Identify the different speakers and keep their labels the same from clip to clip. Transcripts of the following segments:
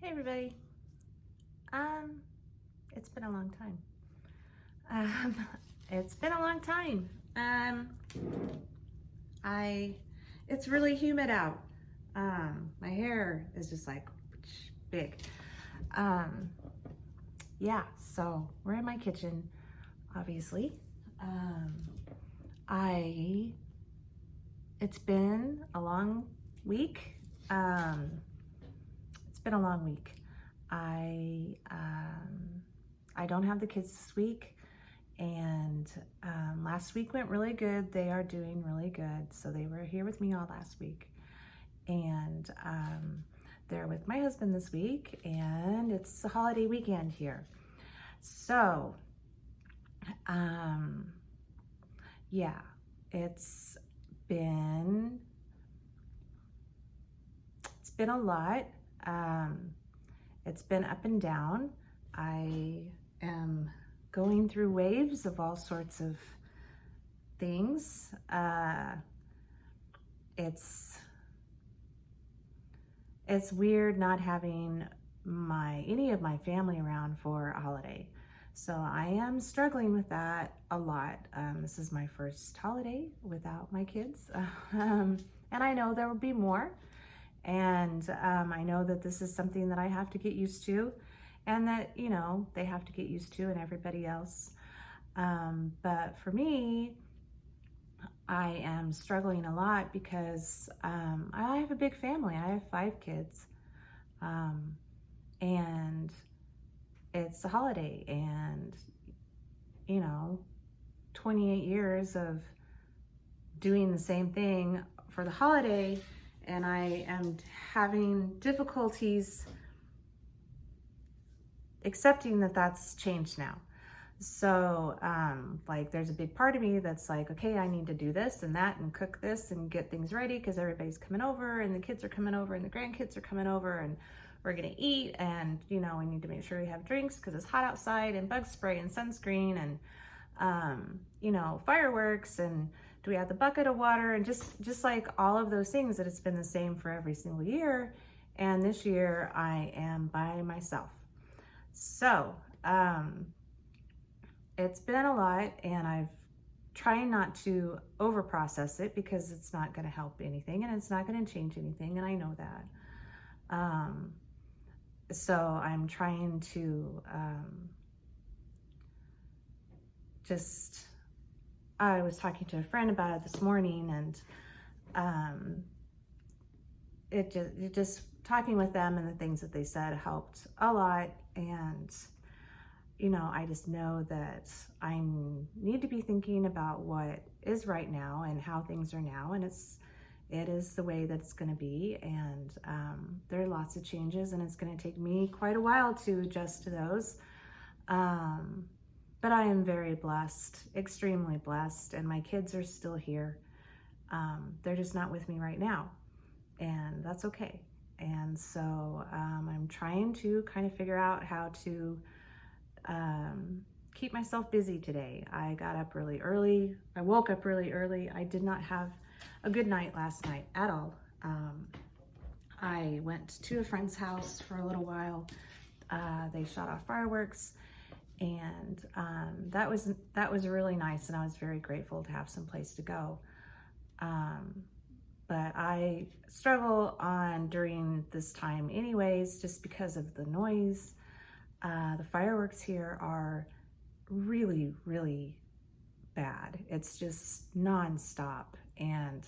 Speaker 1: Hey everybody. It's been a long time. Um, it's been a long time. It's really humid out. My hair is just like big. Um, yeah, so we're in my kitchen, obviously. I, it's been a long week. It's been a long week. I don't have the kids this week, and last week went really good. They are doing really good. So they were here with me all last week, and they're with my husband this week, and it's a holiday weekend here. So, yeah, it's been a lot. It's been up and down. I am going through waves of all sorts of things. It's weird not having any of my family around for a holiday. So I am struggling with that a lot. This is my first holiday without my kids. And I know there will be more. And I know that this is something that I have to get used to, and that, you know, they have to get used to, and everybody else. But for me, I am struggling a lot because I have a big family. I have 5 kids. And it's a holiday, and, you know, 28 years of doing the same thing for the holiday, and I am having difficulties accepting that that's changed now. So, like, there's a big part of me that's like, okay, I need to do this and that and cook this and get things ready because everybody's coming over and the kids are coming over and the grandkids are coming over and we're gonna eat, and, you know, we need to make sure we have drinks because it's hot outside, and bug spray and sunscreen and, you know, fireworks, and do we have the bucket of water, and just like all of those things that it's been the same for every single year. And this year I am by myself. So it's been a lot, and I've trying not to over process it because it's not going to help anything and it's not going to change anything, and I know that. So I'm trying to I was talking to a friend about it this morning, and it just talking with them and the things that they said helped a lot. And, you know, I just know that I need to be thinking about what is right now and how things are now, and it is the way that it's going to be. And there are lots of changes, and it's going to take me quite a while to adjust to those. But I am very blessed, extremely blessed, and my kids are still here. They're just not with me right now, and that's okay. And so I'm trying to kind of figure out how to keep myself busy today. I got up really early. I woke up really early. I did not have a good night last night at all. I went to a friend's house for a little while. They shot off fireworks, and that was really nice, and I was very grateful to have some place to go. But I struggle during this time anyways, just because of the noise. The fireworks here are really, really bad. It's just nonstop, and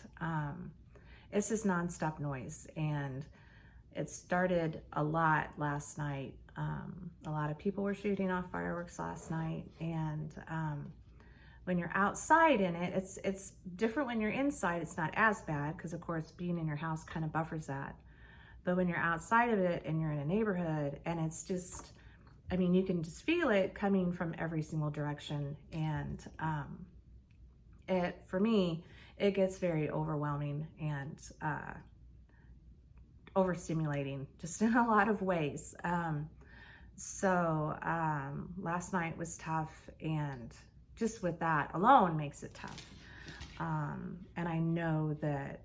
Speaker 1: it's just nonstop noise. And it started a lot last night. A lot of people were shooting off fireworks last night, and when you're outside in it, it's different. When you're inside, it's not as bad because, of course, being in your house kind of buffers that. But when you're outside of it and you're in a neighborhood, and it's just, I mean, you can just feel it coming from every single direction. And for me, it gets very overwhelming and overstimulating, just in a lot of ways. So last night was tough, and just with that alone makes it tough. And I know that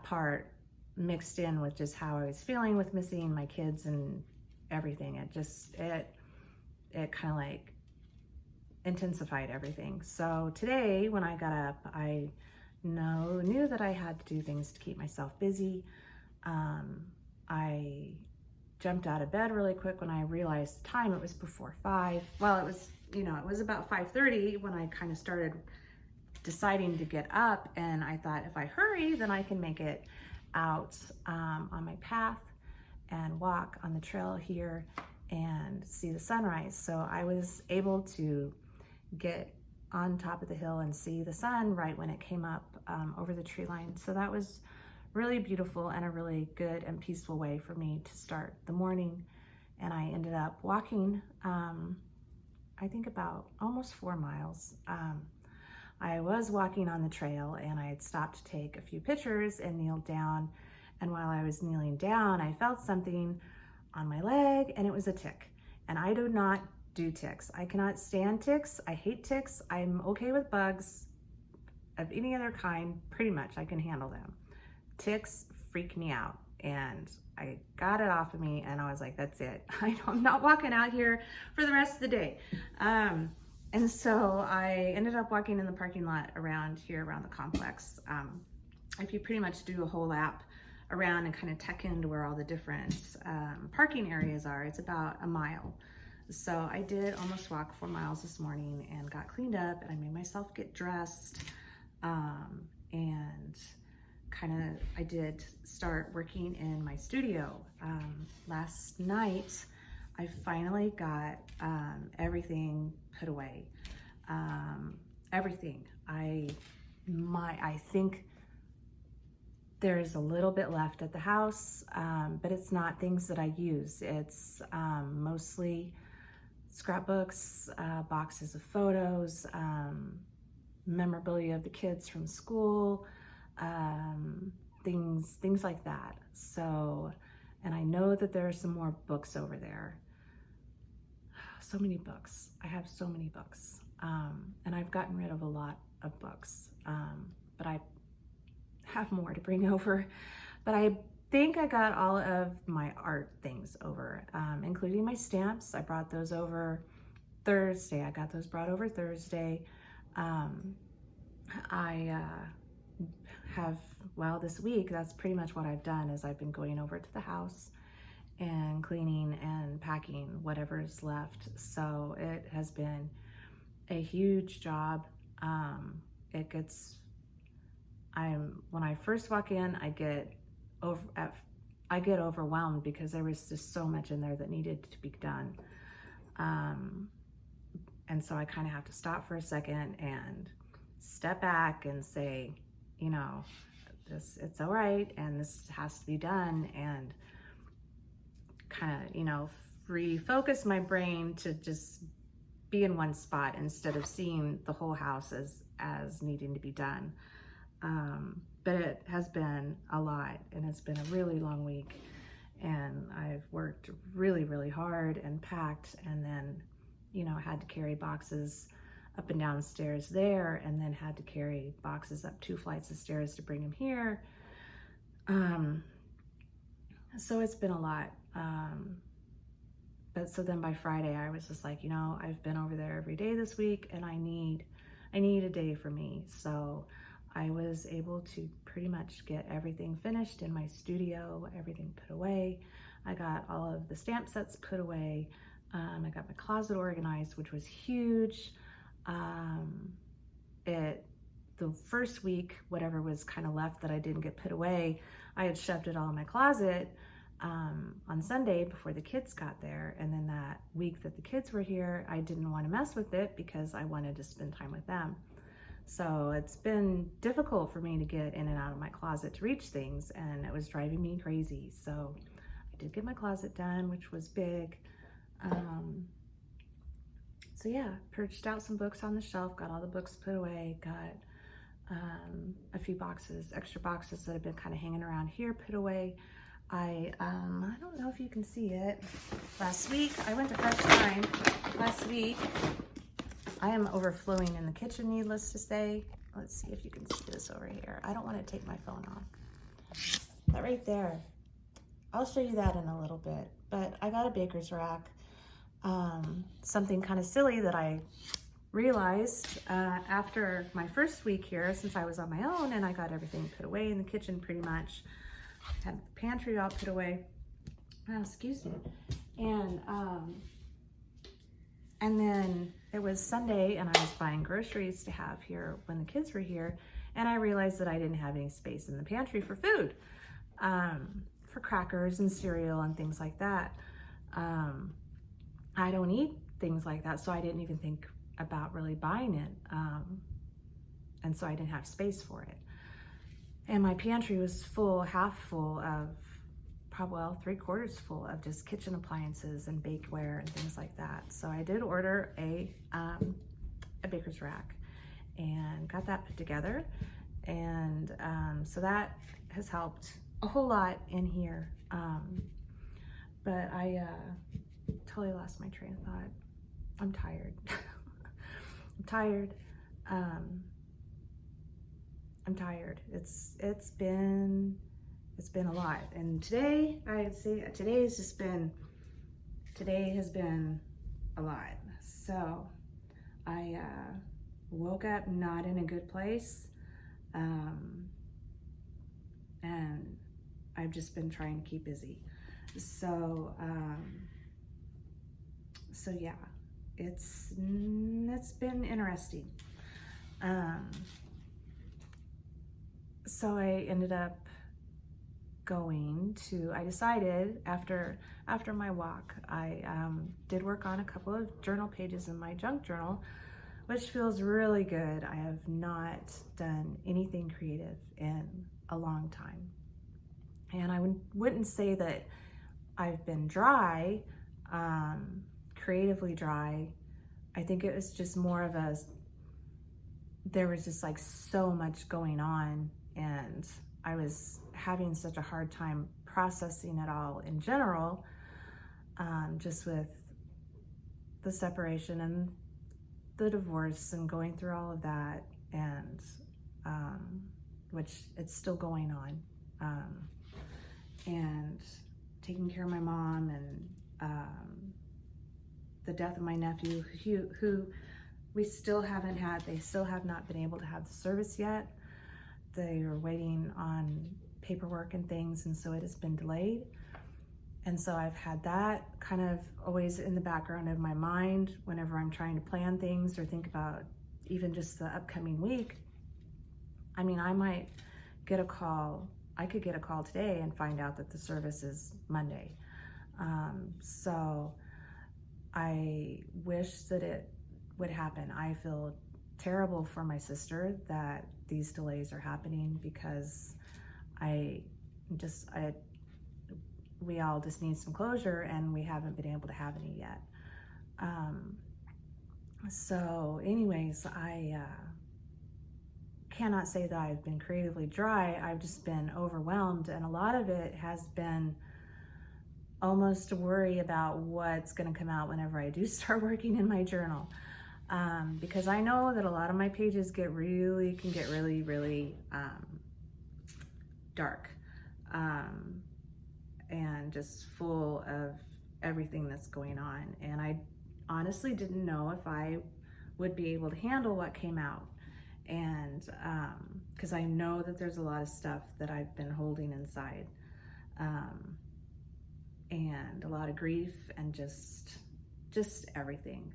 Speaker 1: part mixed in with just how I was feeling with missing my kids and everything. It kind of like intensified everything. So today when I got up, I knew that I had to do things to keep myself busy. I jumped out of bed really quick when I realized the time. It was before 5. Well, it was, it was about 5:30 when I kind of started deciding to get up, and I thought if I hurry, then I can make it out on my path and walk on the trail here and see the sunrise. So I was able to get on top of the hill and see the sun right when it came up over the tree line. So that was really beautiful and a really good and peaceful way for me to start the morning. And I ended up walking, I think about almost 4 miles. I was walking on the trail and I had stopped to take a few pictures and kneeled down. And while I was kneeling down, I felt something on my leg, and it was a tick. And I do not do ticks. I cannot stand ticks. I hate ticks. I'm okay with bugs of any other kind. Pretty much I can handle them. Ticks freak me out, and I got it off of me, and I was like, that's it. I'm not walking out here for the rest of the day. And so I ended up walking in the parking lot around the complex. If you pretty much do a whole lap around and kind of tuck into where all the different parking areas are, it's about a mile. So I did almost walk 4 miles this morning and got cleaned up, and I made myself get dressed, and I did start working in my studio. Last night, I finally got everything put away. Everything. I think there's a little bit left at the house, but it's not things that I use. It's mostly scrapbooks, boxes of photos, memorabilia of the kids from school, things like that. So, and I know that there are some more books over there. So many books. I have so many books. And I've gotten rid of a lot of books, but I have more to bring over. But I think I got all of my art things over, including my stamps. I brought those over Thursday. I got those brought over Thursday. This week, that's pretty much what I've done, is I've been going over to the house and cleaning and packing whatever's left. So it has been a huge job. When I first walk in, I get overwhelmed because there was just so much in there that needed to be done. And so I kind of have to stop for a second and step back and say, it's all right, and this has to be done, and kind of, refocus my brain to just be in one spot instead of seeing the whole house as needing to be done. But it has been a lot, and it's been a really long week, and I've worked really, really hard and packed, and then, had to carry boxes up and down stairs there, and then had to carry boxes up 2 flights of stairs to bring them here. So it's been a lot. But so then by Friday, I was just like, I've been over there every day this week, and I need a day for me. So I was able to pretty much get everything finished in my studio, everything put away. I got all of the stamp sets put away. I got my closet organized, which was huge. The first week, whatever was kind of left that I didn't get put away, I had shoved it all in my closet on Sunday before the kids got there. And then that week that the kids were here, I didn't want to mess with it because I wanted to spend time with them. So it's been difficult for me to get in and out of my closet to reach things, and it was driving me crazy. So I did get my closet done, which was big. So yeah, purged out some books on the shelf, got all the books put away, got a few extra boxes that have been kind of hanging around here put away. I don't know if you can see it. Last week, I went to Fresh Time. Last week, I am overflowing in the kitchen, needless to say. Let's see if you can see this over here. I don't want to take my phone off. that right there. I'll show you that in a little bit, but I got a baker's rack. Something kind of silly that I realized after my first week here, since I was on my own and I got everything put away in the kitchen pretty much, had the pantry all put away. Excuse me. And then it was Sunday and I was buying groceries to have here when the kids were here, and I realized that I didn't have any space in the pantry for food, for crackers and cereal and things like that. I don't eat things like that, so I didn't even think about really buying it. And so I didn't have space for it. And my pantry was full, half full of, probably, well, 3/4 full of just kitchen appliances and bakeware and things like that. So I did order a baker's rack and got that put together. And so that has helped a whole lot in here. But I totally lost my train of thought. I'm tired. I'm tired. I'm tired. It's been a lot. And today, I'd say today has been a lot. So I woke up not in a good place. And I've just been trying to keep busy. So yeah, it's been interesting. So I ended up I decided after my walk, I did work on a couple of journal pages in my junk journal, which feels really good. I have not done anything creative in a long time. And I wouldn't say that I've been dry, creatively dry. I think it was just more of there was just like so much going on, and I was having such a hard time processing it all in general, just with the separation and the divorce and going through all of that, and which it's still going on, and taking care of my mom, and the death of my nephew, who they still have not been able to have the service yet. They are waiting on paperwork and things, and so it has been delayed. And so I've had that kind of always in the background of my mind whenever I'm trying to plan things or think about even just the upcoming week. I mean, I might get a call. I could get a call today and find out that the service is Monday. So I wish that it would happen. I feel terrible for my sister that these delays are happening, because we all just need some closure, and we haven't been able to have any yet. So anyways, I cannot say that I've been creatively dry. I've just been overwhelmed, and a lot of it has been almost a worry about what's going to come out whenever I do start working in my journal. Because I know that a lot of my pages can get really dark, and just full of everything that's going on. And I honestly didn't know if I would be able to handle what came out. And because I know that there's a lot of stuff that I've been holding inside, and a lot of grief and just everything.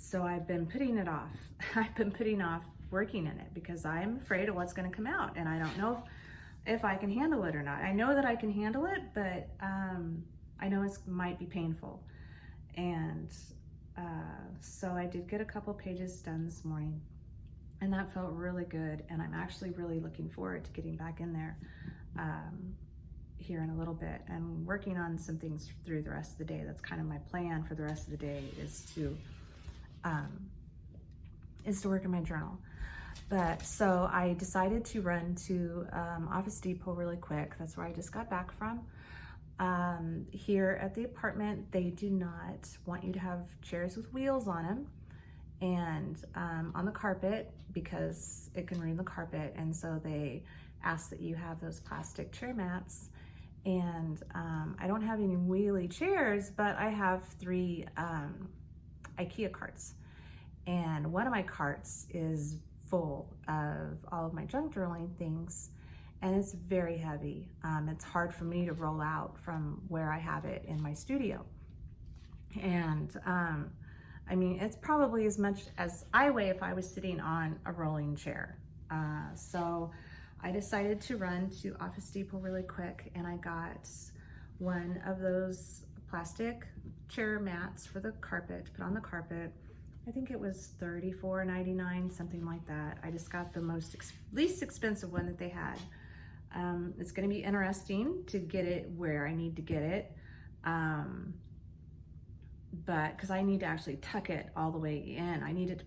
Speaker 1: So I've been putting it off. I've been putting off working in it because I'm afraid of what's going to come out, and I don't know if I can handle it or not. I know that I can handle it, but I know it might be painful. And so I did get a couple pages done this morning, and that felt really good. And I'm actually really looking forward to getting back in there here in a little bit and working on some things through the rest of the day. That's kind of my plan for the rest of the day, is to work in my journal. But so I decided to run to Office Depot really quick. That's where I just got back from. Here at the apartment, they do not want you to have chairs with wheels on them and on the carpet, because it can ruin the carpet. And so they ask that you have those plastic chair mats. And I don't have any wheelie chairs, but I have 3 IKEA carts. And one of my carts is full of all of my junk journaling things, and it's very heavy. It's hard for me to roll out from where I have it in my studio. And I mean, it's probably as much as I weigh if I was sitting on a rolling chair. So I decided to run to Office Depot really quick, and I got one of those plastic chair mats for the carpet, to put on the carpet. I think it was $34.99, something like that. I just got the least expensive one that they had. It's gonna be interesting to get it where I need to get it. But because I need to actually tuck it all the way in. I need it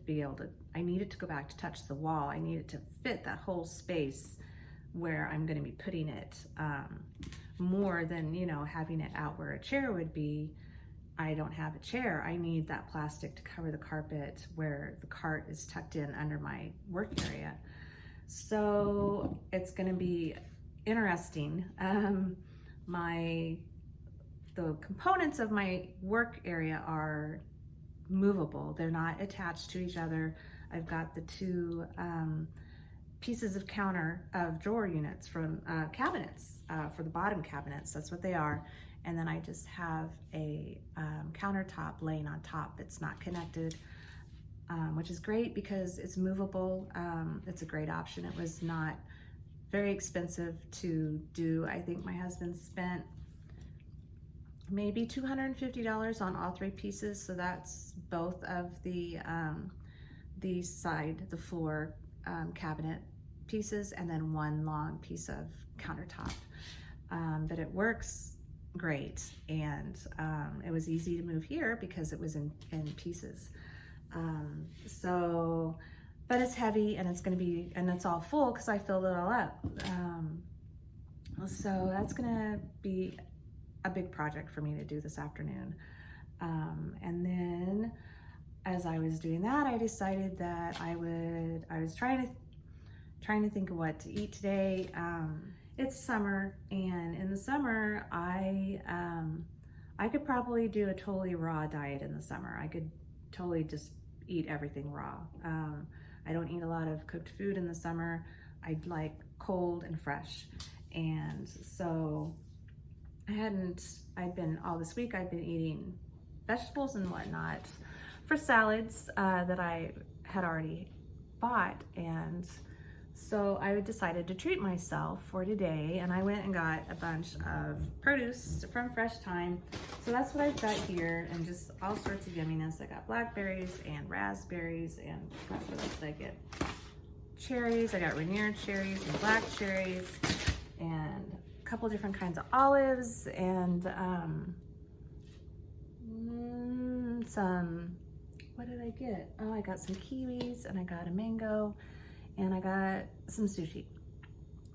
Speaker 1: to go back to touch the wall. I need it to fit that whole space where I'm gonna be putting it, more than, you know, having it out where a chair would be. I don't have a chair. I need that plastic to cover the carpet where the cart is tucked in under my work area. So it's gonna be interesting. The components of my work area are movable. They're not attached to each other. I've got the 2 pieces of drawer units from cabinets, for the bottom cabinets. That's what they are. And then I just have a countertop laying on top. It's not connected, which is great because it's movable. It's a great option. It was not very expensive to do. I think my husband spent maybe $250 on all 3 pieces. So that's both of the floor cabinet pieces, and then 1 long piece of countertop. But it works great, and it was easy to move here because it was in pieces. But it's heavy, and it's all full because I filled it all up. So that's gonna be a big project for me to do this afternoon. And then as I was doing that, I decided that I was trying to think of what to eat today. It's summer, and in the summer, I could probably do a totally raw diet in the summer. I could totally just eat everything raw. I don't eat a lot of cooked food in the summer. I like cold and fresh. And so all this week I've been eating vegetables and whatnot for salads that I had already bought. And so I decided to treat myself for today, and I went and got a bunch of produce from Fresh Thyme. So that's what I've got here, and just all sorts of yumminess. I got blackberries and raspberries, and gosh, what else did I get? Cherries. I got Rainier cherries and black cherries, and a couple different kinds of olives, and what did I get? Oh, I got some kiwis, and I got a mango, and I got some sushi.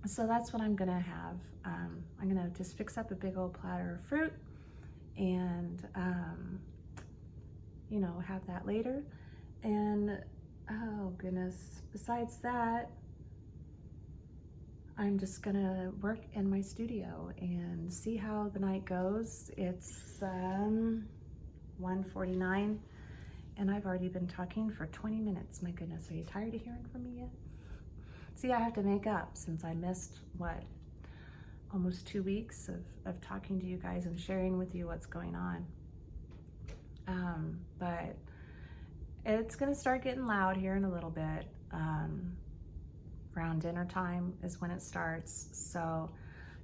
Speaker 1: So that's what I'm gonna have. I'm gonna just fix up a big old platter of fruit and, you know, have that later. And oh goodness, besides that, I'm just gonna work in my studio and see how the night goes. It's 1:49, and I've already been talking for 20 minutes. My goodness, are you tired of hearing from me yet? See, I have to make up since I missed, almost 2 weeks of talking to you guys and sharing with you what's going on. But it's gonna start getting loud here in a little bit. Around dinner time is when it starts. So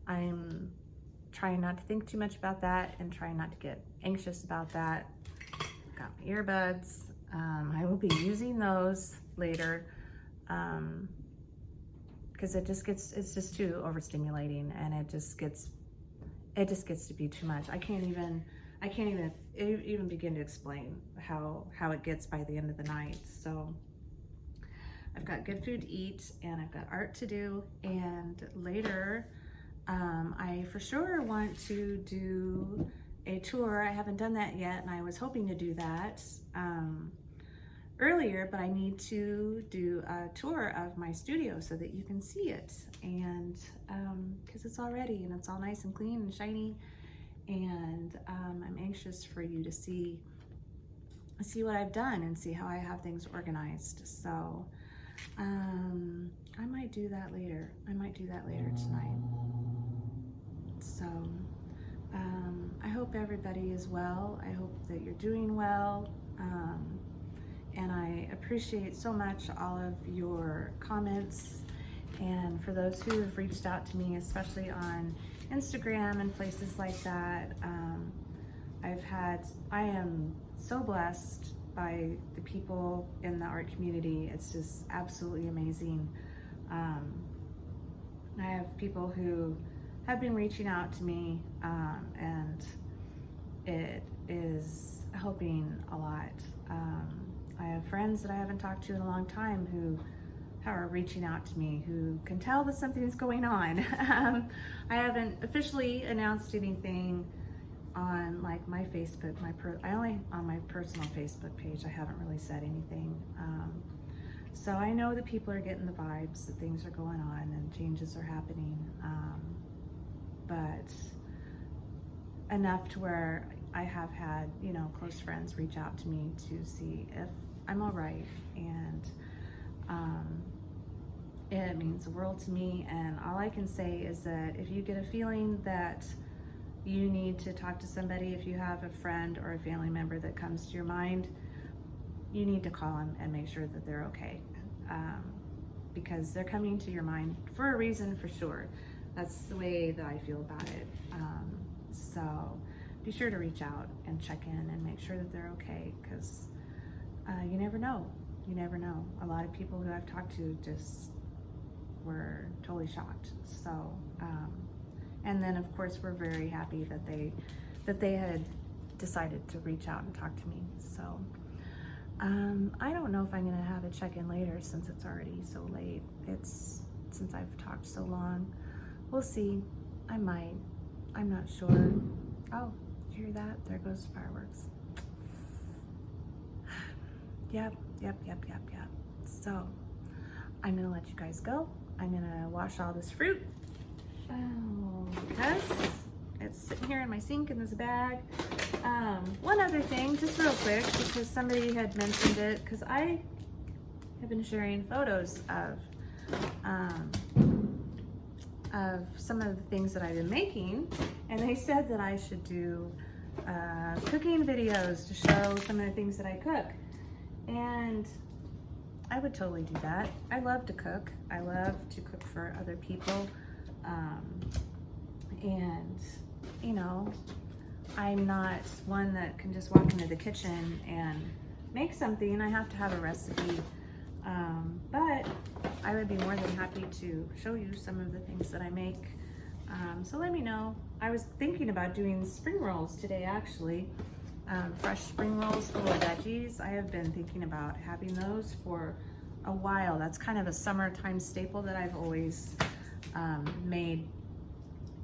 Speaker 1: I'm trying not to think too much about that and trying not to get anxious about that. Got my earbuds. I will be using those later because it's just too overstimulating, and it just gets to be too much. I can't even begin to explain how it gets by the end of the night. So I've got good food to eat, and I've got art to do, and later I for sure want to do a tour. I haven't done that yet, and I was hoping to do that earlier, but I need to do a tour of my studio so that you can see it. And because it's all ready and it's all nice and clean and shiny, and I'm anxious for you to see what I've done and see how I have things organized. So I might do that later. I might do that later tonight. So I hope everybody is well. I hope that you're doing well. And I appreciate so much all of your comments, and for those who have reached out to me, especially on Instagram and places like that. I am so blessed by the people in the art community. It's just absolutely amazing. I have people who have been reaching out to me, and it is helping a lot. I have friends that I haven't talked to in a long time who are reaching out to me, who can tell that something's going on. I haven't officially announced anything on like my Facebook, on my personal Facebook page, I haven't really said anything. So I know that people are getting the vibes that things are going on and changes are happening, but enough to where I have had, close friends reach out to me to see if I'm all right, and it means the world to me. And all I can say is that if you get a feeling that you need to talk to somebody, if you have a friend or a family member that comes to your mind, you need to call them and make sure that they're okay, because they're coming to your mind for a reason, for sure. That's the way that I feel about it. So be sure to reach out and check in and make sure that they're okay, because you never know. You never know. A lot of people who I've talked to just were totally shocked. So, and then of course we're very happy that they had decided to reach out and talk to me. So, I don't know if I'm gonna have a check-in later since it's already so late. Since I've talked so long. We'll see. I might. I'm not sure. Oh, did you hear that? There goes fireworks. Yep. So I'm gonna let you guys go. I'm gonna wash all this fruit because it's sitting here in my sink in this bag. One other thing, just real quick, because somebody had mentioned it, because I have been sharing photos of some of the things that I've been making, and they said that I should do cooking videos to show some of the things that I cook. And I would totally do that. I love to cook. I love to cook for other people. And, I'm not one that can just walk into the kitchen and make something. I have to have a recipe. But I would be more than happy to show you some of the things that I make. So let me know. I was thinking about doing spring rolls today, actually. Fresh spring rolls full of veggies. I have been thinking about having those for a while. That's kind of a summertime staple that I've always made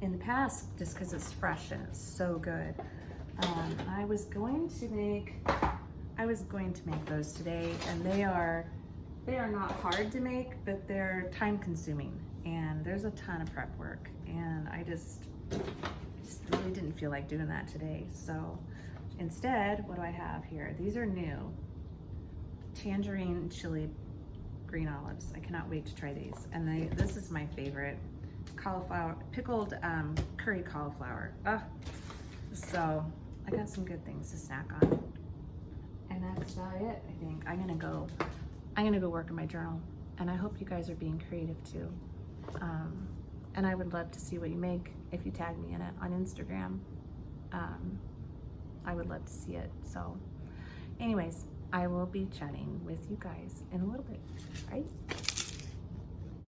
Speaker 1: in the past, just because it's fresh and it's so good. I was going to make those today, and they are not hard to make, but they're time consuming, and there's a ton of prep work, and I just really didn't feel like doing that today. So instead, what do I have here? These are new tangerine chili green olives. I cannot wait to try these. And this is my favorite, cauliflower, pickled curry cauliflower. So I got some good things to snack on. And that's about it, I think. I'm gonna go work in my journal, and I hope you guys are being creative too. And I would love to see what you make if you tag me in it on Instagram. I would love to see it. So anyways, I will be chatting with you guys in a little bit, right?